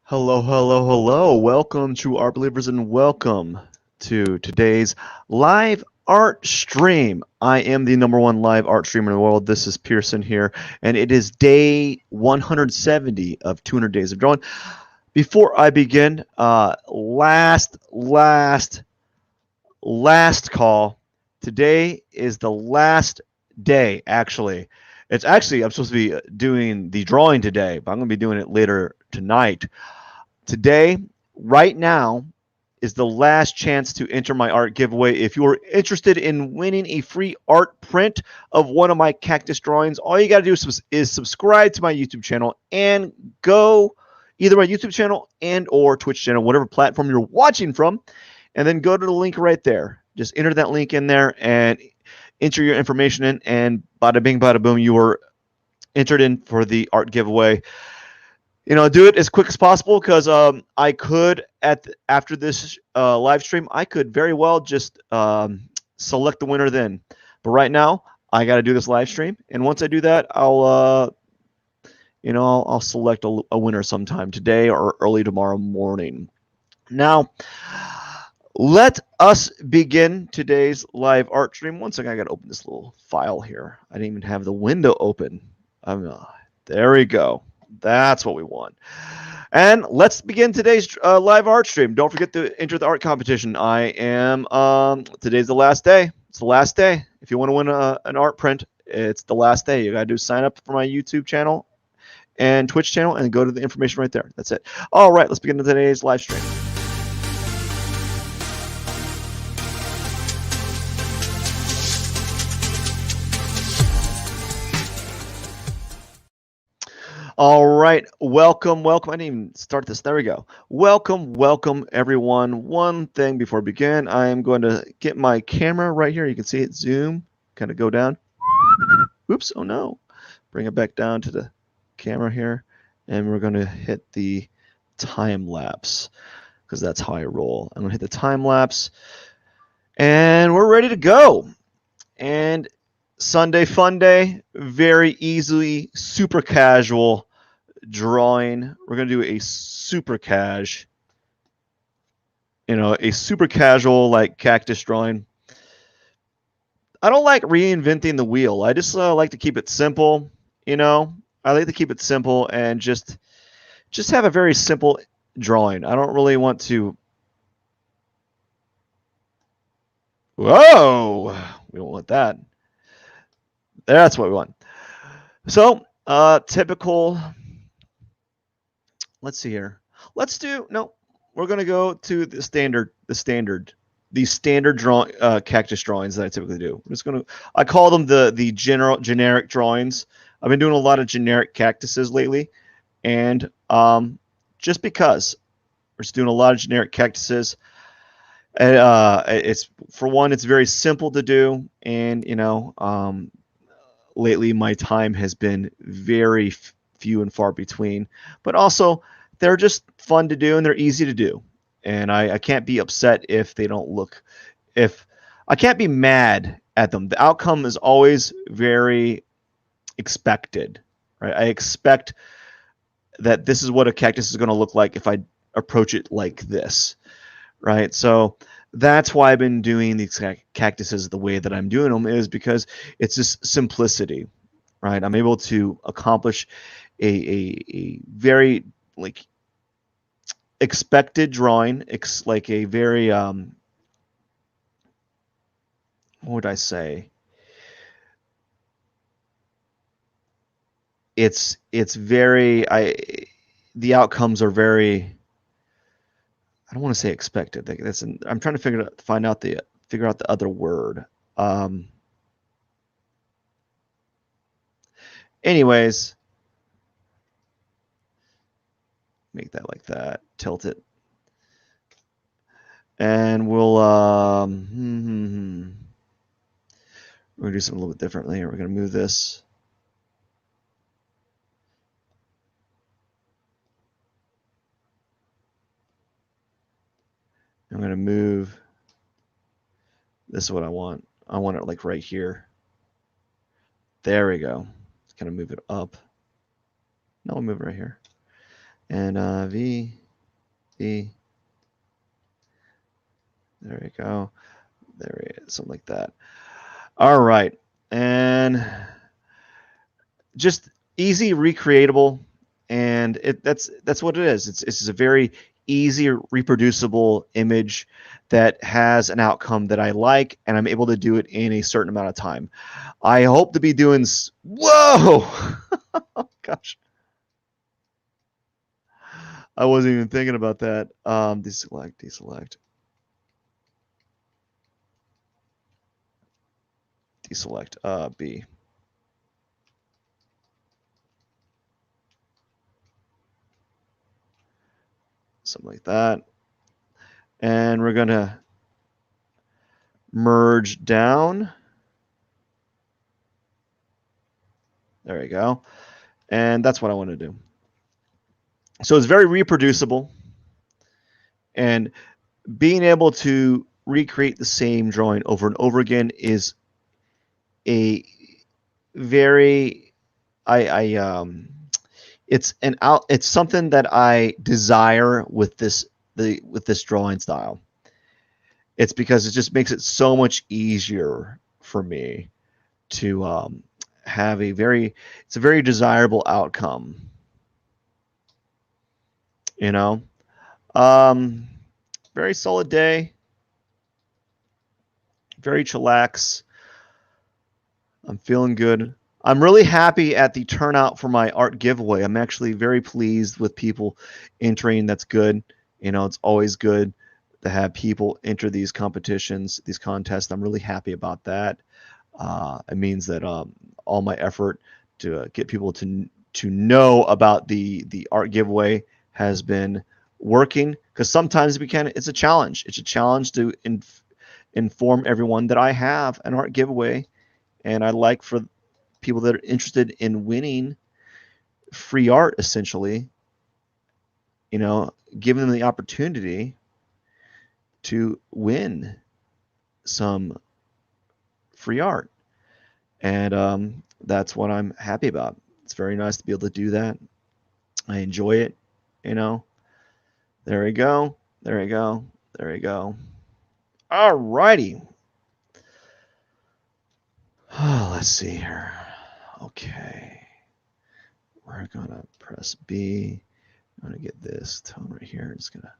Hello, hello, hello. Welcome to Art Believers and welcome to today's live art stream. I am the #1 live art streamer in the world. This is Pierson here, and it is day 170 of 200 Days of Drawing. Before I begin, last call. Today is the last day, actually. I'm supposed to be doing the drawing today, but I'm going to be doing it later tonight. Today, right now, is the last chance to enter my art giveaway. If you are interested in winning a free art print of one of my cactus drawings, all you got to do is subscribe to my YouTube channel and go either my YouTube channel and or Twitch channel, whatever platform you're watching from, and then go to the link right there. Just enter that link in there and enter your information in, and bada bing, bada boom, you are entered in for the art giveaway. Do it as quick as possible because I could after this live stream, I could very well just select the winner then. But right now, I got to do this live stream, and once I do that, I'll select a winner sometime today or early tomorrow morning. Now, let us begin today's live art stream. One second, I got to open this little file here. I didn't even have the window open. There we go. That's what we want. And let's begin today's live art stream. Don't forget to enter the art competition. Today's the last day. It's the last day. If you want to win an art print, it's the last day. You got to do sign up for my YouTube channel and Twitch channel and go to the information right there. That's it. All right, let's begin today's live stream. All right, welcome. I didn't even start this. There we go. Welcome, everyone. One thing before I begin, I am going to get my camera right here. You can see it zoom, kind of go down. Oops, oh no. Bring it back down to the camera here, and we're going to hit the time lapse because that's how I roll. I'm going to hit the time lapse, and we're ready to go. And Sunday Funday, very easily, super casual drawing. We're going to do a super casual like cactus drawing. I don't like reinventing the wheel. I just like to keep it simple. I like to keep it simple and just have a very simple drawing. I don't really want to. Whoa, we don't want that. That's what we want. So, typical. Let's see here. We're going to go to the standard cactus drawings that I typically do. I call them the generic drawings. I've been doing a lot of generic cactuses lately, and just because we're just doing a lot of generic cactuses, it's very simple to do, and lately my time has been very few and far between, but also they're just fun to do and they're easy to do. And I can't be upset if they don't look, I can't be mad at them. The outcome is always very expected, right? I expect that this is what a cactus is going to look like if I approach it like this, right? So that's why I've been doing these cactuses the way that I'm doing them, is because it's just simplicity, right? I'm able to accomplish a very expected drawing, like a very what would I say? It's very the outcomes are very, I don't want to say expected. I'm trying to figure out the other word. Anyways, make that like that, tilt it, and we'll we're gonna do something a little bit differently. We're gonna move this. I'm gonna move. This is what I want. I want it like right here. There we go. Let's kind of move it up. No, we'll move it right here. And V. C. There we go. There we go. Something like that. All right. And just easy recreatable, and that's what it is. It's a very easy reproducible image that has an outcome that I like, and I'm able to do it in a certain amount of time. I hope to be doing whoa. Oh, gosh, I wasn't even thinking about that. Deselect B, something like that. And we're going to merge down. There we go. And that's what I want to do. So it's very reproducible, and being able to recreate the same drawing over and over again is a very it's something that I desire with this drawing style. It's because it just makes it so much easier for me to have it's a very desirable outcome. You know, very solid day, very chillax. I'm feeling good. I'm really happy at the turnout for my art giveaway. I'm actually very pleased with people entering. That's good. You know, it's always good to have people enter these competitions, these contests. I'm really happy about that. It means that all my effort to get people to know about the art giveaway has been working, because sometimes it's a challenge. It's a challenge to inform everyone that I have an art giveaway, and I like for people that are interested in winning free art, essentially, you know, giving them the opportunity to win some free art. And that's what I'm happy about. It's very nice to be able to do that. I enjoy it, you know. There we go. There we go. There we go. All righty. Oh, let's see here. Okay. We're going to press B. I'm going to get this tone right here. It's going to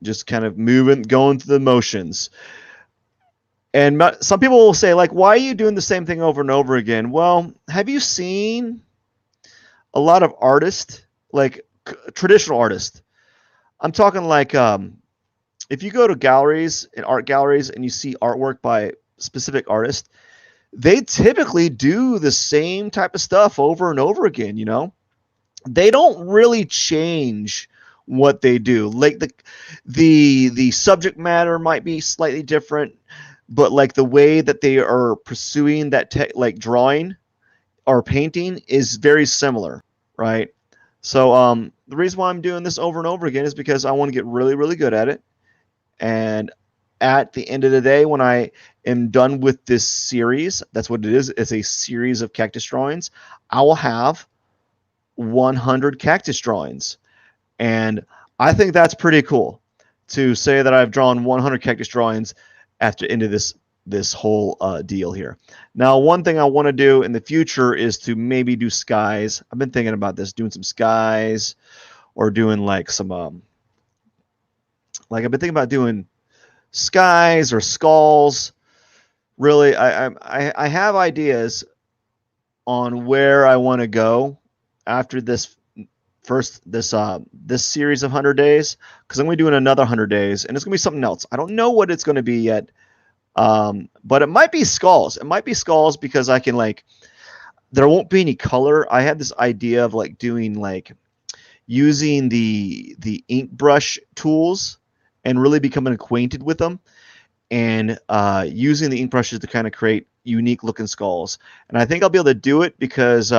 just kind of moving, going through the motions. And some people will say, like, why are you doing the same thing over and over again? Well, have you seen a lot of artists, like traditional artists? I'm talking like if you go to galleries and art galleries and you see artwork by specific artists, they typically do the same type of stuff over and over again, you know? They don't really change what they do. Like the subject matter might be slightly different, but like the way that they are pursuing that like drawing or painting is very similar, right? So the reason why I'm doing this over and over again is because I want to get really, really good at it. And at the end of the day, when I am done with this series, that's what it is. It's a series of cactus drawings. I will have 100 cactus drawings. And I think that's pretty cool to say that I've drawn 100 cactus drawings after into this whole deal here. Now, one thing I want to do in the future is to maybe do skies. I've been thinking about this, doing some skies, or doing like some like I've been thinking about doing skies or skulls. Really, I have ideas on where I want to go after this series of 100 days, because I'm going to be doing another 100 days, and it's going to be something else. I don't know what it's going to be yet, but it might be skulls. It might be skulls because I can, like, there won't be any color. I had this idea of like doing like using the ink brush tools and really becoming acquainted with them, and using the ink brushes to kind of create unique looking skulls. And I think I'll be able to do it because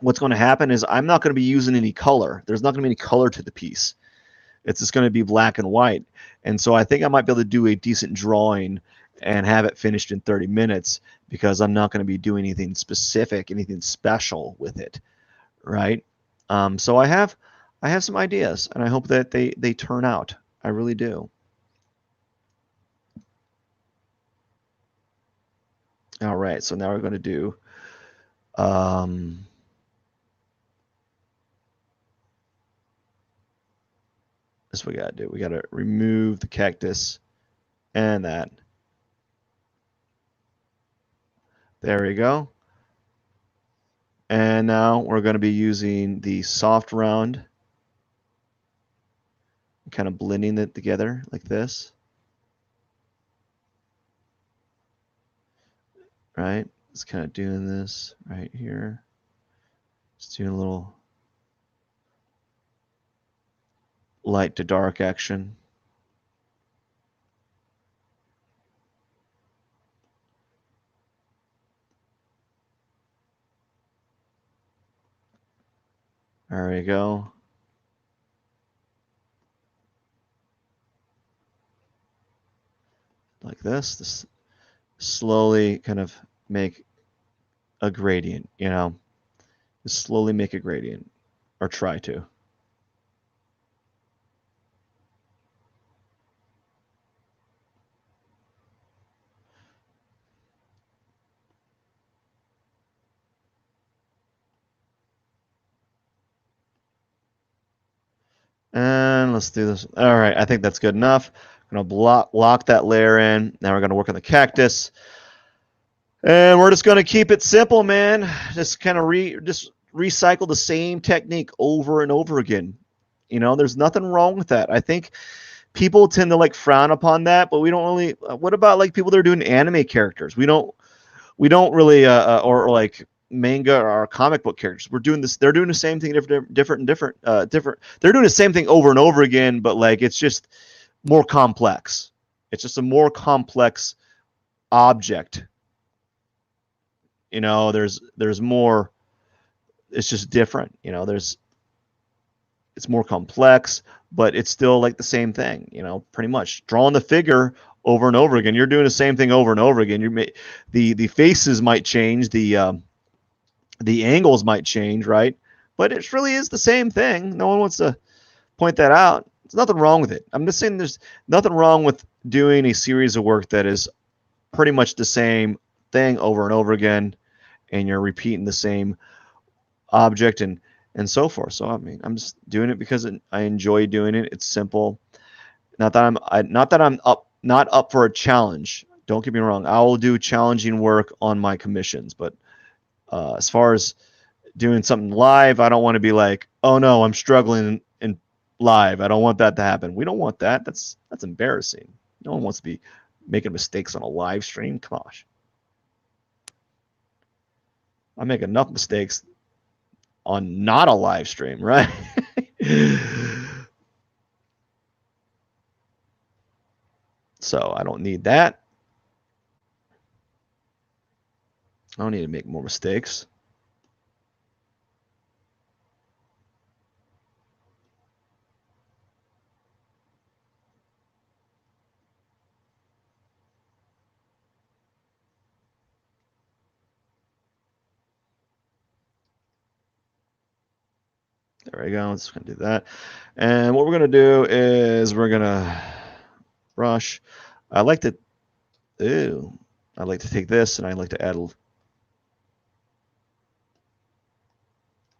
what's going to happen is I'm not going to be using any color. There's not going to be any color to the piece. It's just going to be black and white. And so I think I might be able to do a decent drawing and have it finished in 30 minutes because I'm not going to be doing anything specific, anything special with it, right? So I have some ideas, and I hope that they turn out. I really do. All right, so now we're going to do um, this. We got to do. We got to remove the cactus and that. There we go. And now we're going to be using the soft round, kind of blending it together like this, right? Just kind of doing this right here. Just doing a little light to dark action. There we go. Like this. Just slowly kind of make a gradient, you know. Just slowly make a gradient, or try to. And let's do this. All right, I think that's good enough. I'm gonna lock that layer in. Now we're gonna work on the cactus, and we're just gonna keep it simple, man. Just kind of just recycle the same technique over and over again. You know, there's nothing wrong with that. I think people tend to like frown upon that, but we don't really. What about like people that are doing anime characters? We don't really or like manga or comic book characters. We're doing this. They're doing the same thing, different. They're doing the same thing over and over again, but like it's just more complex. It's just a more complex object. You know, there's more. It's just different. You know, it's more complex, but it's still like the same thing. You know, pretty much drawing the figure over and over again. You're doing the same thing over and over again. The faces might change, the angles might change, right? But it really is the same thing. No one wants to point that out. There's nothing wrong with it. I'm just saying there's nothing wrong with doing a series of work that is pretty much the same thing over and over again, and you're repeating the same object and so forth. So I mean, I'm just doing it because I enjoy doing it. It's simple. Not that I'm not up for a challenge. Don't get me wrong. I will do challenging work on my commissions, but as far as doing something live, I don't want to be like, oh no, I'm struggling in live. I don't want that to happen. We don't want that. That's embarrassing. No one wants to be making mistakes on a live stream. Gosh, I make enough mistakes on not a live stream, right? So I don't need that. I don't need to make more mistakes. There we go. Let's gonna do that. And what we're gonna do is we're gonna brush. I like to Ew. I like to take this and I like to add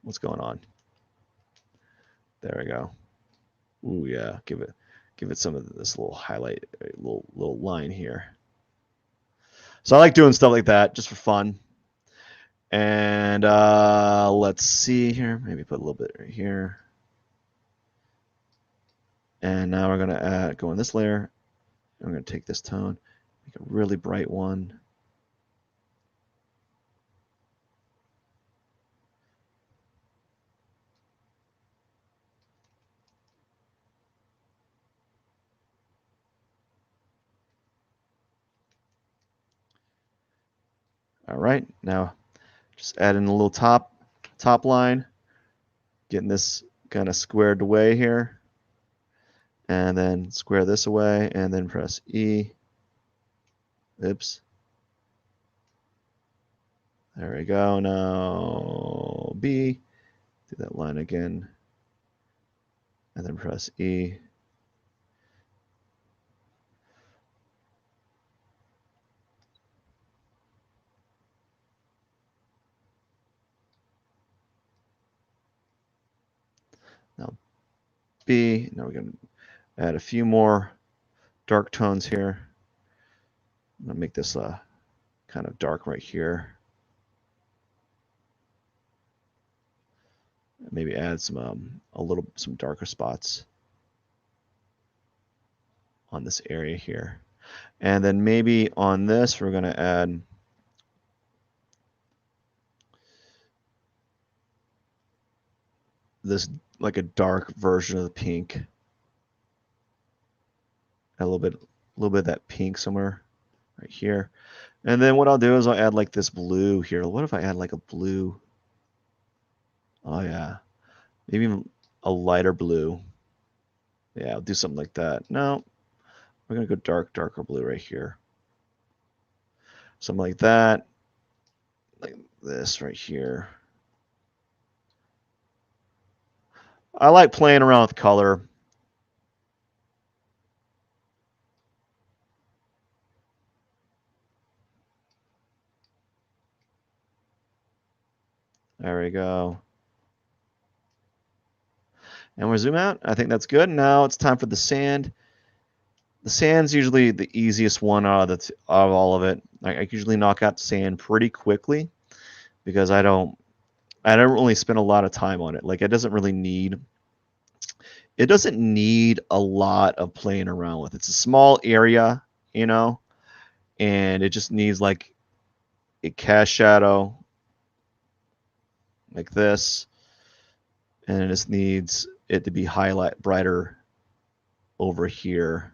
what's going on. There we go. Ooh yeah, give it some of this little highlight, little line here. So I like doing stuff like that just for fun. And let's see here. Maybe put a little bit right here. And now we're gonna go in this layer. I'm gonna take this tone, make a really bright one. All right, now just add in a little top line, getting this kind of squared away here, and then square this away, and then press E. Oops. There we go. Now B. Do that line again. And then press E. Now B. Now we're going to add a few more dark tones here. I'm going to make this kind of dark right here. Maybe add some some darker spots on this area here. And then maybe on this, we're going to add this like a dark version of the pink. A little bit of that pink somewhere right here. And then what I'll do is I'll add like this blue here. What if I add like a blue? Oh yeah, maybe even a lighter blue. Yeah, I'll do something like that. No, we're gonna go darker blue right here. Something like that. Like this right here. I like playing around with color. There we go. And we'll zoom out. I think that's good. Now it's time for the sand. The sand's usually the easiest one out of all of it. I usually knock out sand pretty quickly because I don't really spend a lot of time on it. Like it doesn't need a lot of playing around with. It's a small area, you know, and it just needs like a cast shadow like this, and it just needs it to be highlight brighter over here,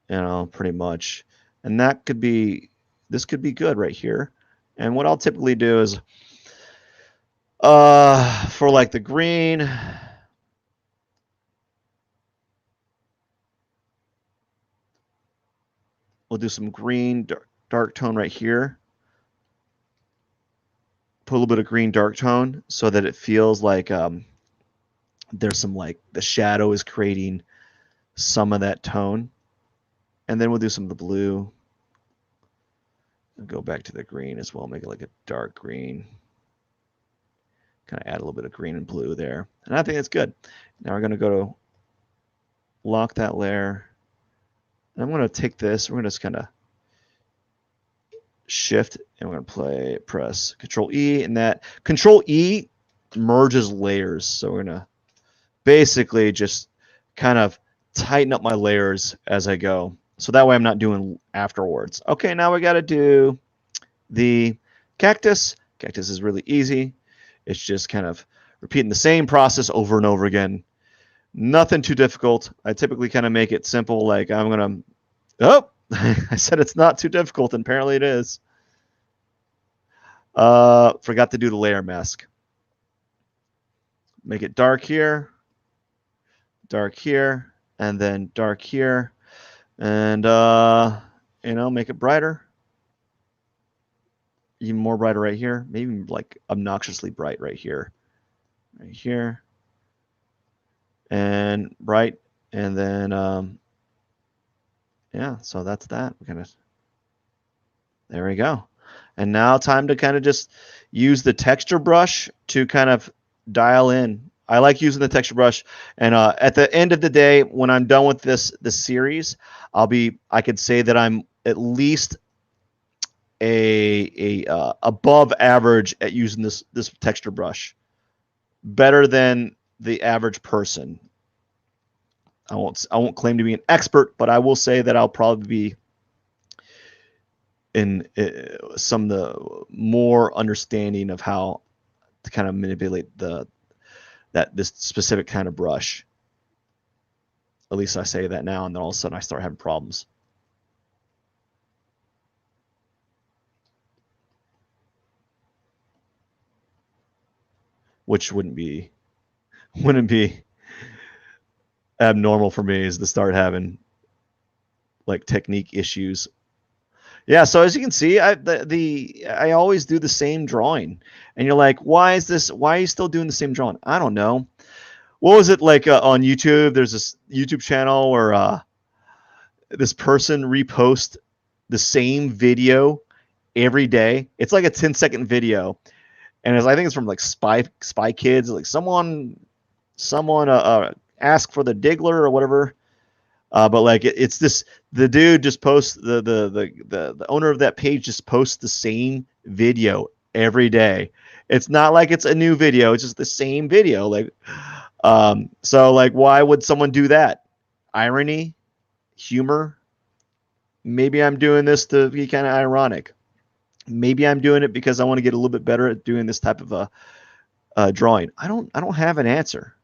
you know, pretty much. And this could be good right here. And what I'll typically do is for like the green, we'll do some green dark tone right here. Put a little bit of green dark tone so that it feels like there's some like the shadow is creating some of that tone. And then we'll do some of the blue. And go back to the green as well, make it like a dark green. Kind of add a little bit of green and blue there. And I think that's good. Now we're going to go to lock that layer. And I'm going to take this, we're going to just kind of shift, and we're going to press Control E, and that Control E merges layers. So we're going to basically just kind of tighten up my layers as I go. So that way I'm not doing afterwards. Okay, now we got to do the cactus. Cactus is really easy. It's just kind of repeating the same process over and over again. Nothing too difficult. I typically kind of make it simple, like I'm going to, oh, I said it's not too difficult, and apparently it is. Forgot to do the layer mask. Make it dark here, and then dark here, and you know, make it brighter, even more brighter right here, maybe like obnoxiously bright right here, and bright, and then yeah, so that's that. We're gonna, there we go. And now time to kind of just use the texture brush to kind of dial in. I like using the texture brush, and at the end of the day, when I'm done with this series, I could say that I'm at least a above average at using this texture brush, better than the average person. I won't claim to be an expert, but I will say that I'll probably be in some of the more understanding of how to kind of manipulate this specific kind of brush. At least I say that now, and then all of a sudden I start having problems. Which wouldn't be abnormal for me, is to start having like technique issues. Yeah, so as you can see, I always do the same drawing, and you're like, why is this? Why are you still doing the same drawing? I don't know. What was it like on YouTube? There's this YouTube channel where this person reposts the same video every day. It's like a 10-second video, and I think it's from like Spy Kids, like someone asked for the Diggler or whatever. But like it's this, the dude just posts the owner of that page just posts the same video every day. It's not like it's a new video; it's just the same video. Like, so like, why would someone do that? Irony, humor. Maybe I'm doing this to be kind of ironic. Maybe I'm doing it because I want to get a little bit better at doing this type of a drawing. I don't have an answer.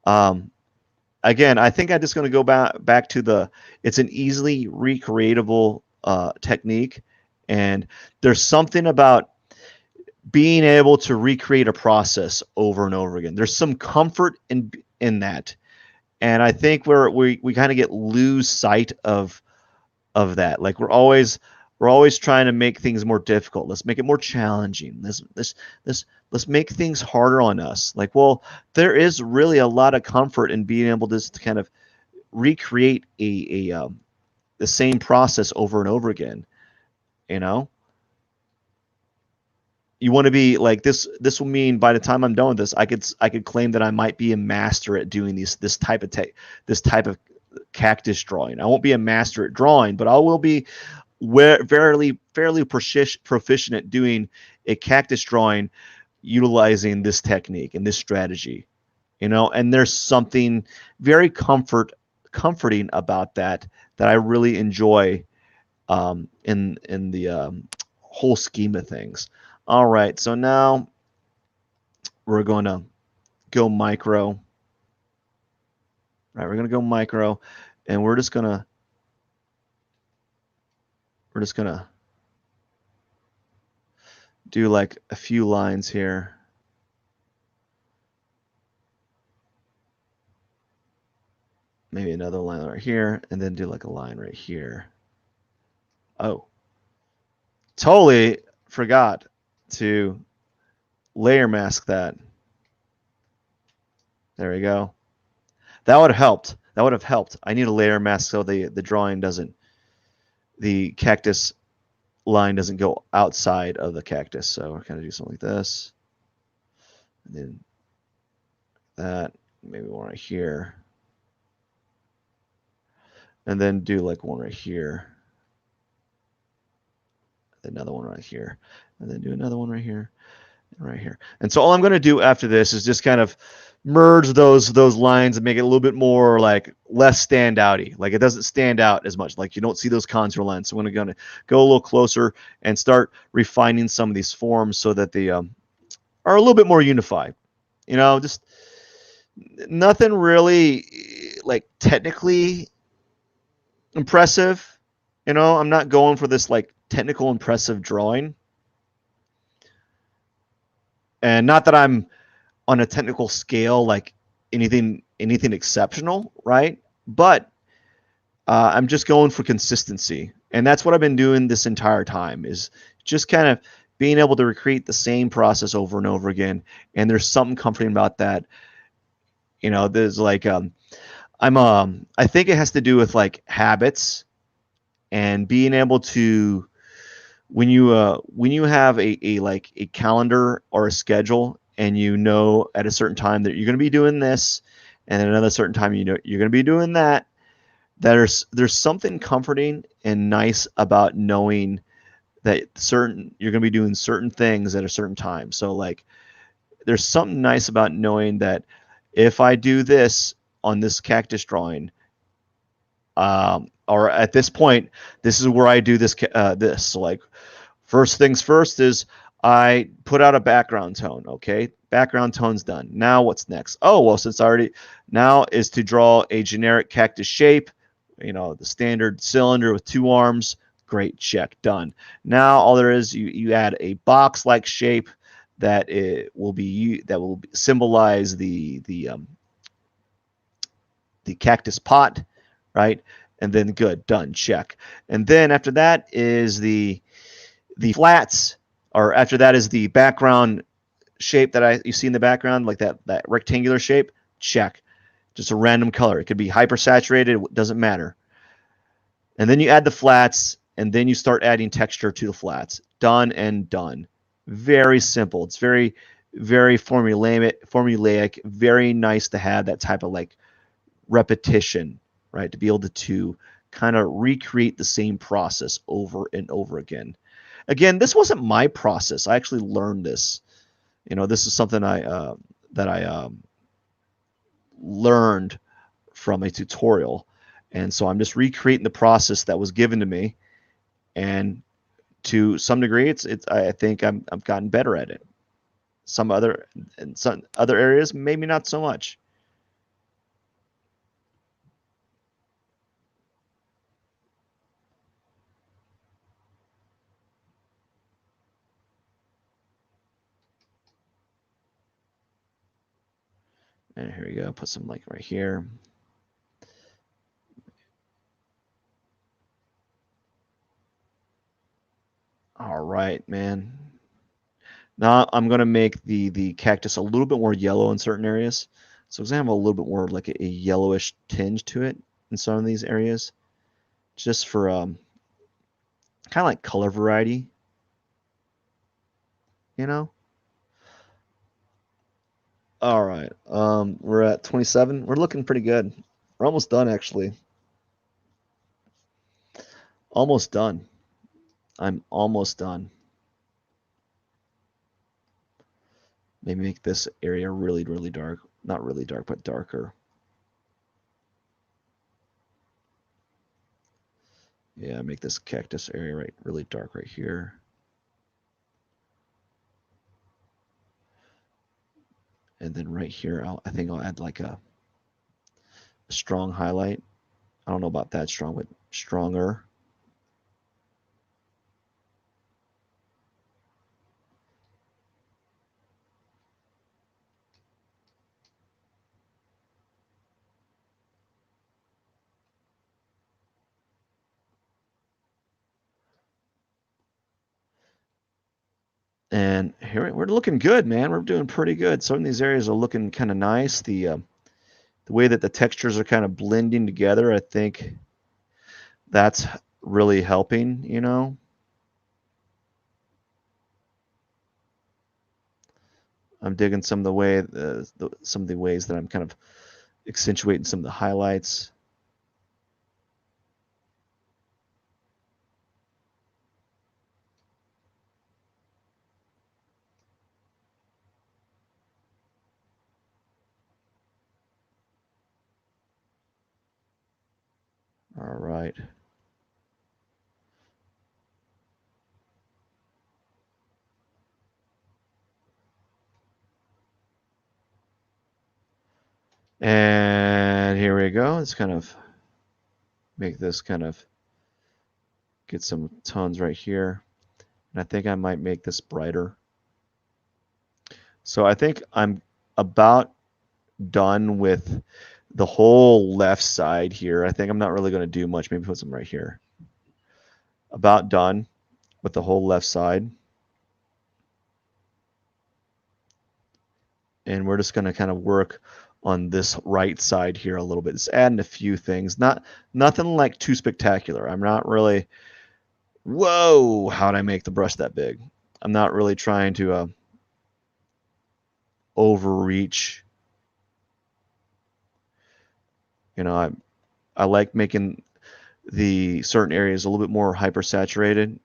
Um, Again, I think I'm just going to go back to it's an easily recreatable technique, and there's something about being able to recreate a process over and over again. There's some comfort in that, and I think we kind of lose sight of that. Like we're always trying to make things more difficult. Let's make it more challenging. Let's make things harder on us. Like, well, there is really a lot of comfort in being able to kind of recreate the same process over and over again. You know, you want to be like this. This will mean by the time I'm done with this, I could claim that I might be a master at doing this type of cactus drawing. I won't be a master at drawing, but I will be fairly proficient at doing a cactus drawing utilizing this technique and this strategy, and there's something very comforting about that I really enjoy in the whole scheme of things. All right, so now we're going to go micro. All right, we're going to go micro, and we're just going to do like a few lines here. Maybe another line right here, and then do like a line right here. Oh, totally forgot to layer mask that. There we go. That would have helped. I need a layer mask so the drawing doesn't, the cactus line doesn't go outside of the cactus. So we're kind of do something like this, and then that, maybe one right here, and then do like one right here, another one right here, and then do another one right here, and right here. And so all I'm going to do after this is just kind of merge those lines and make it a little bit more like less standouty. Like it doesn't stand out as much. Like you don't see those contour lines. So I'm going to go a little closer and start refining some of these forms so that they are a little bit more unified. Just nothing really like technically impressive. I'm not going for this like technical impressive drawing. And not that I'm on a technical scale like anything exceptional, right? But I'm just going for consistency, and that's what I've been doing this entire time, is just kind of being able to recreate the same process over and over again. And there's something comforting about that. There's like I think it has to do with like habits and being able to, when you have a like a calendar or a schedule, and at a certain time that you're going to be doing this, and at another certain time you're going to be doing that, there's something comforting and nice about knowing that you're going to be doing certain things at a certain time. So like there's something nice about knowing that if I do this on this cactus drawing, or at this point, this is where I do this. So like, first things first is I put out a background tone. Okay, background tone's done. Now what's next? Oh, well, since now is to draw a generic cactus shape. The standard cylinder with 2 arms. Great, check, done. Now all there is, you add a box-like shape that will symbolize the cactus pot, right? and then good, done, check. And then after that is the flats, or after that is the background shape that you see in the background, like that rectangular shape, check. Just a random color. It could be hypersaturated, it doesn't matter. And then you add the flats, and then you start adding texture to the flats. Done and done. Very simple. It's very formulaic, very nice to have that type of like repetition, right? To be able to kind of recreate the same process over and over again. Again, this wasn't my process. I actually learned this. This is something I learned from a tutorial, and so I'm just recreating the process that was given to me. And to some degree, it's I think I've gotten better at it. Some other areas, maybe not so much. And here we go. Put some like right here. All right, man. Now I'm gonna make the cactus a little bit more yellow in certain areas. So it's gonna have a little bit more of like a yellowish tinge to it in some of these areas, just for kind of like color variety, you know. All right, we're at 27. We're looking pretty good. We're almost done, actually. Almost done. I'm almost done. Maybe make this area really, really dark. Not really dark, but darker. Yeah, make this cactus area right really dark right here. And then right here, I think I'll add like a strong highlight. I don't know about that strong, but stronger. And here we're looking good, man. We're doing pretty good. Some of these areas are looking kind of nice. The way that the textures are kind of blending together, I think that's really helping. I'm digging some of the way some of the ways that I'm kind of accentuating some of the highlights. All right. And here we go. Let's kind of make this kind of get some tones right here. And I think I might make this brighter. So I think I'm about done with the whole left side here. I think I'm not really going to do much. Maybe put some right here. About done with the whole left side. And we're just going to kind of work on this right side here a little bit. Just adding a few things. Nothing like too spectacular. I'm not really, whoa, how'd I make the brush that big? I'm not really trying to overreach. I like making the certain areas a little bit more hypersaturated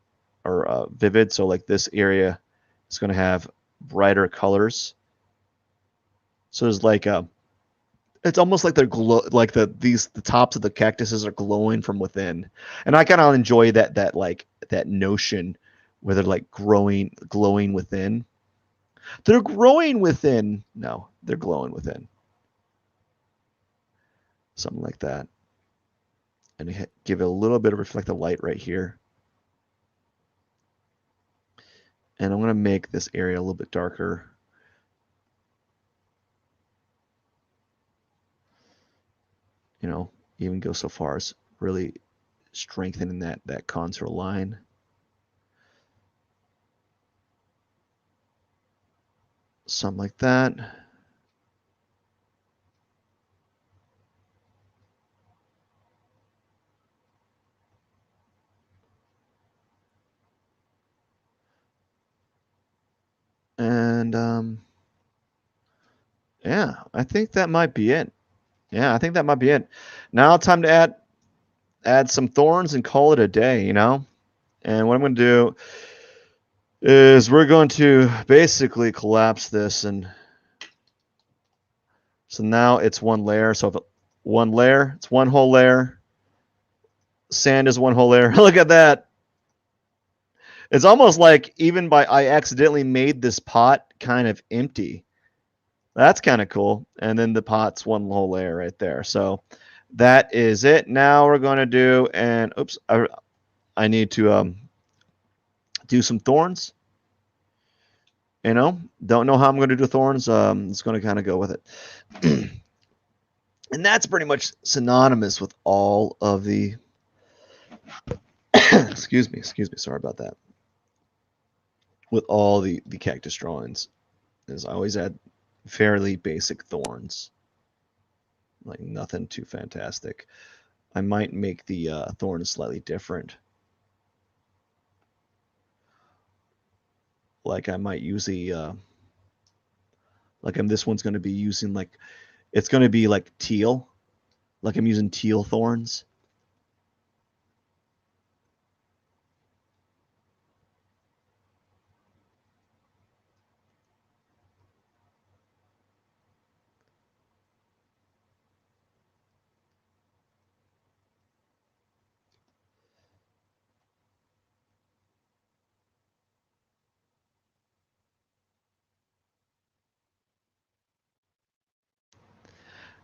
or vivid. So like this area is going to have brighter colors. So there's like it's almost like they're like the tops of the cactuses are glowing from within, and I kind of enjoy that notion where they're like glowing within. They're growing within. No, they're glowing within. Something like that. And give it a little bit of reflective light right here. And I'm going to make this area a little bit darker. Even go so far as really strengthening that contour line. Something like that. And yeah, I think that might be it. Yeah, I think that might be it. Now time to add some thorns and call it a day, you know? And what I'm going to do is we're going to basically collapse this, and so now it's one layer. So if one layer, it's one whole layer. Sand is one whole layer. Look at that. It's almost like even by I accidentally made this pot kind of empty. That's kind of cool. And then the pot's one whole layer right there. So that is it. Now we're going to do, and oops, I need to do some thorns. You know, don't know how I'm going to do thorns. It's going to kind of go with it. And that's pretty much synonymous with all of the excuse me, sorry about that. With all the cactus drawings, is I always add fairly basic thorns, like nothing too fantastic. I might make the thorns slightly different. Like I might use this one's going to be using like, it's going to be like teal, like I'm using teal thorns.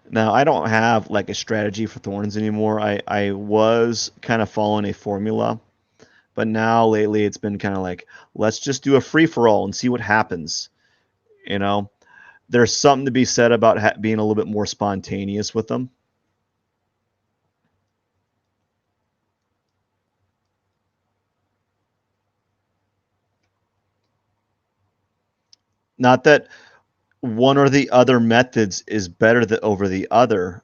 Now I don't have like a strategy for thorns anymore. I was kind of following a formula, but now lately it's been kind of like, let's just do a free for all and see what happens. You know, there's something to be said about being a little bit more spontaneous with them. Not that one or the other methods is better than over the other.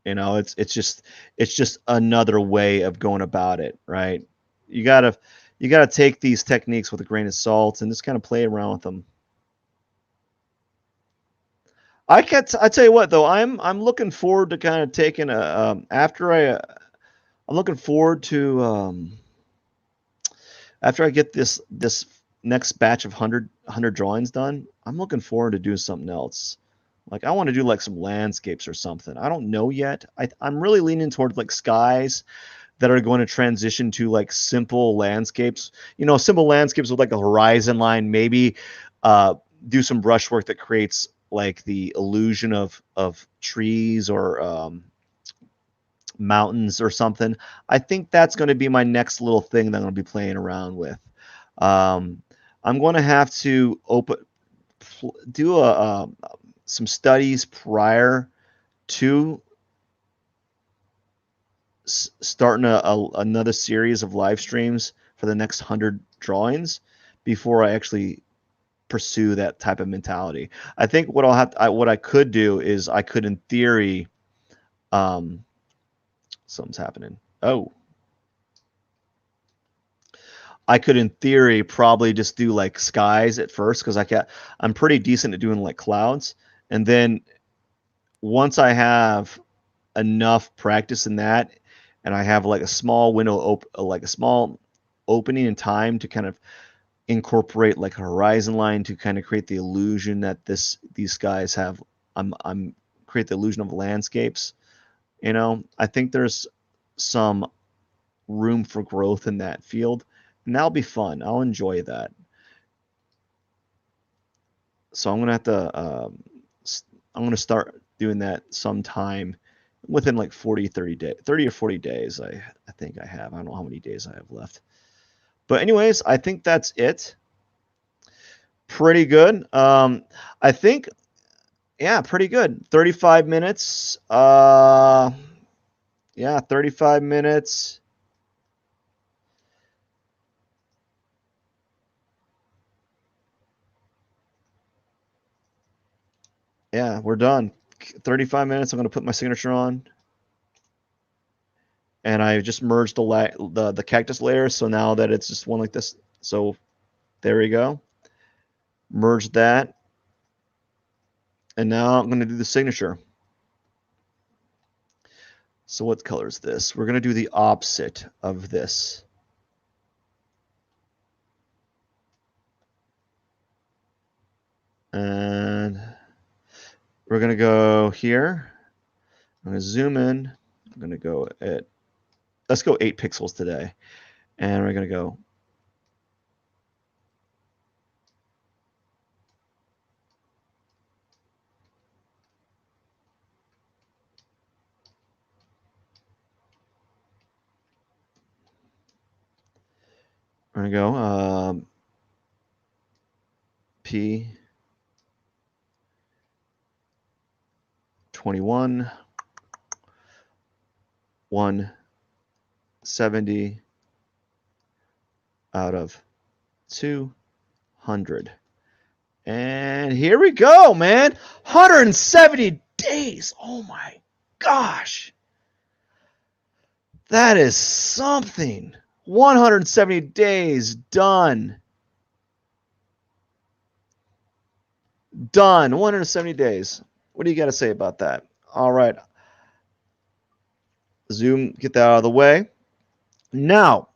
You know, it's just another way of going about it, right? You gotta you gotta take these techniques with a grain of salt and just kind of play around with them. I tell you what though, I'm looking forward to kind of taking a after I'm looking forward to after I get this next batch of 100 drawings done. I'm looking forward to doing something else. Like I want to do like some landscapes or something. I don't know yet. I'm really leaning toward like skies that are going to transition to like simple landscapes. You know, simple landscapes with like a horizon line. Maybe uh, do some brushwork that creates like the illusion of trees or mountains or something. I think that's going to be my next little thing that I'm going to be playing around with. Um, I'm going to have to do some studies prior to starting another series of live streams for the next 100 drawings before I actually pursue that type of mentality. I think what I could do is I could in theory um something's happening. Oh, I could in theory probably just do like skies at first because I'm pretty decent at doing like clouds, and then once I have enough practice in that, and I have like a small like a small opening in time to kind of incorporate like a horizon line to kind of create the illusion that these guys have. I'm create the illusion of landscapes. You know, I think there's some room for growth in that field, and that'll be fun. I'll enjoy that. So I'm gonna have to I'm gonna start doing that sometime within like 30 or 40 days. I think I have. I don't know how many days I have left. But anyways, I think that's it. Pretty good. I think, yeah, pretty good. 35 minutes. Yeah, 35 minutes. Yeah, we're done. 35 minutes. I'm going to put my signature on. And I just merged the cactus layer, so now that it's just one like this. So there we go. Merge that. And now I'm going to do the signature. So what color is this? We're going to do the opposite of this. And we're going to go here. I'm going to zoom in. I'm going to go at, let's go 8 pixels today. And we're going to go. We're going to go P 21 170 out of 200. And here we go, man. 170 days. Oh my gosh. That is something. 170 days done. Done. 170 days. What do you got to say about that? All right. Zoom, get that out of the way. Now,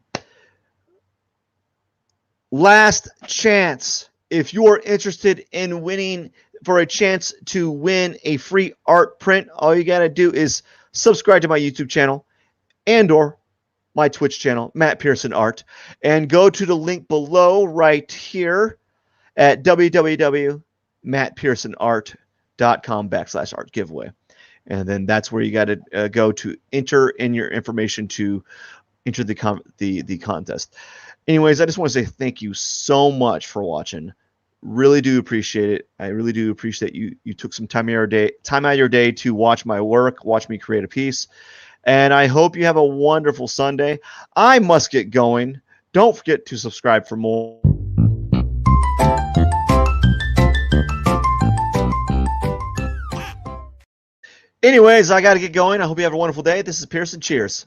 last chance. If you are interested in winning for a chance to win a free art print, all you got to do is subscribe to my YouTube channel and or my Twitch channel, Matt Pierson Art, and go to the link below right here at www.mattpearsonart.com/art giveaway. And then that's where you got to go to enter in your information to enter the contest. Anyways, I just want to say thank you so much for watching. Really do appreciate it. I really do appreciate you took some time out of your day to watch my work, watch me create a piece. And I hope you have a wonderful Sunday. I must get going. Don't forget to subscribe for more. Anyways, I got to get going. I hope you have a wonderful day. This is Pierson. Cheers.